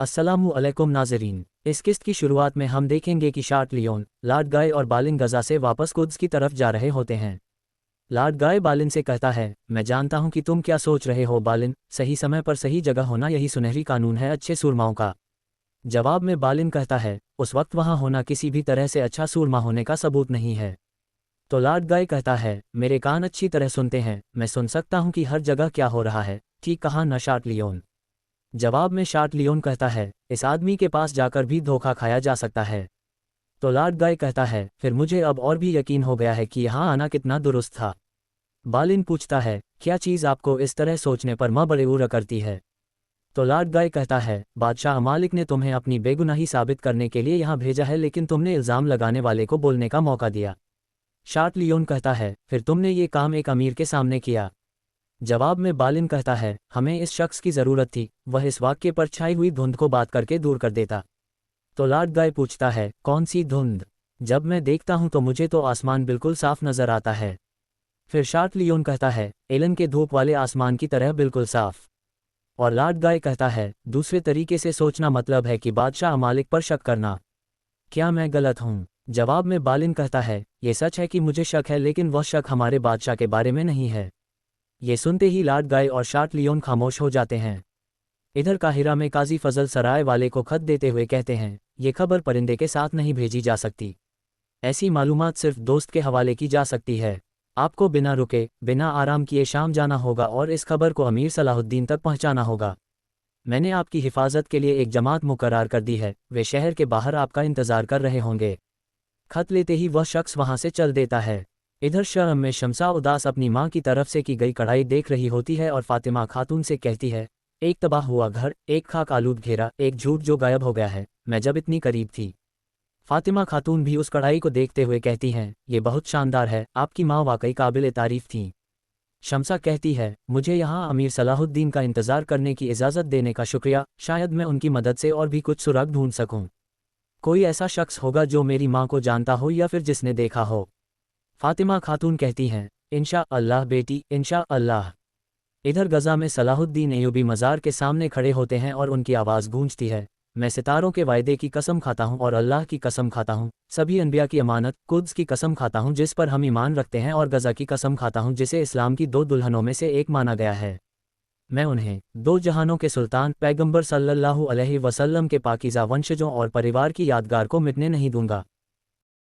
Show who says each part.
Speaker 1: अस्सलामु अलैकुम नाज़रीन। इस किस्त की शुरुआत में हम देखेंगे कि शार्ट लियोन, लॉर्ड गाय और बालिन गज़ा से वापस कुद्स की तरफ जा रहे होते हैं। लॉर्ड गाय बालिन से कहता है, मैं जानता हूं कि तुम क्या सोच रहे हो बालिन, सही समय पर सही जगह होना यही सुनहरी कानून है अच्छे सूरमाओं का। जवाब में बालिन कहता है, उस वक्त वहां होना किसी भी तरह से अच्छा सूरमा होने का सबूत नहीं है। तो लॉर्ड गाय कहता है, मेरे कान अच्छी तरह सुनते हैं, मैं सुन सकता हूं कि हर जगह क्या हो रहा है। ठीक कहा न शार्ट लियोन। जवाब में शार्ट लियोन कहता है, इस आदमी के पास जाकर भी धोखा खाया जा सकता है। तो लॉर्ड गाय कहता है, फिर मुझे अब और भी यकीन हो गया है कि यहाँ आना कितना दुरुस्त था। बालिन पूछता है, क्या चीज़ आपको इस तरह सोचने पर मबरूर करती है। तो लॉर्ड गाय कहता है, बादशाह मालिक ने तुम्हें अपनी बेगुनाही साबित करने के लिए यहाँ भेजा है, लेकिन तुमने इल्ज़ाम लगाने वाले को बोलने का मौका दिया। शार्ट लियोन कहता है, फिर तुमने ये काम एक अमीर के सामने किया। जवाब में बालिन कहता है, हमें इस शख्स की ज़रूरत थी, वह इस वाक्य पर छाई हुई धुंध को बात करके दूर कर देता। तो लॉर्ड गाय पूछता है, कौन सी धुंध? जब मैं देखता हूं तो मुझे तो आसमान बिल्कुल साफ नजर आता है। फिर शार्ट लियोन कहता है, एलन के धूप वाले आसमान की तरह बिल्कुल साफ। और लॉर्ड गाय कहता है, दूसरे तरीके से सोचना मतलब है कि बादशाह मालिक पर शक करना। क्या मैं गलत हूँ? जवाब में बालिन कहता है, ये सच है कि मुझे शक है, लेकिन वह शक हमारे बादशाह के बारे में नहीं है। ये सुनते ही लॉर्ड गाय और शार्ट लियोन खामोश हो जाते हैं। इधर काहिरा में काजी फजल सराय वाले को खत देते हुए कहते हैं, ये खबर परिंदे के साथ नहीं भेजी जा सकती। ऐसी मालूमात सिर्फ दोस्त के हवाले की जा सकती है। आपको बिना रुके, बिना आराम किए शाम जाना होगा और इस खबर को अमीर सलाहुद्दीन तक पहुंचाना होगा। मैंने आपकी हिफाजत के लिए एक जमात मुकर्रर कर दी है, वे शहर के बाहर आपका इंतजार कर रहे होंगे। खत लेते ही वह शख्स वहां से चल देता है। इधर शर्म में शमसा उदास अपनी माँ की तरफ से की गई कढ़ाई देख रही होती है और फातिमा खातून से कहती है, एक तबाह हुआ घर, एक खाक आलूद घेरा, एक झूठ जो गायब हो गया है, मैं जब इतनी करीब थी। फातिमा खातून भी उस कढ़ाई को देखते हुए कहती हैं, ये बहुत शानदार है, आपकी माँ वाकई काबिल तारीफ थी। शमसा कहती है, मुझे यहाँ अमीर सलाहुद्दीन का इंतज़ार करने की इजाज़त देने का शुक्रिया, शायद मैं उनकी मदद से और भी कुछ सुराग ढूंढ सकूं। कोई ऐसा शख्स होगा जो मेरी माँ को जानता हो या फिर जिसने देखा हो। फातिमा खातून कहती हैं, इंशा अल्लाह बेटी, इंशा अल्लाह। इधर गज़ा में सलाहुद्दीन अय्यूबी मज़ार के सामने खड़े होते हैं और उनकी आवाज़ गूंजती है, मैं सितारों के वायदे की कसम खाता हूँ और अल्लाह की कसम खाता हूँ, सभी अनबिया की अमानत, कुद्स की कसम खाता हूँ जिस पर हम ईमान रखते हैं, और गज़ा की कसम खाता हूँ जिसे इस्लाम की दो दुल्हनों में से एक माना गया है। मैं उन्हें दो जहानों के सुल्तान पैगंबर सल्लल्लाहु अलैहि वसल्लम के पाकीज़ा वंशजों और परिवार की यादगार को मिटने नहीं दूंगा।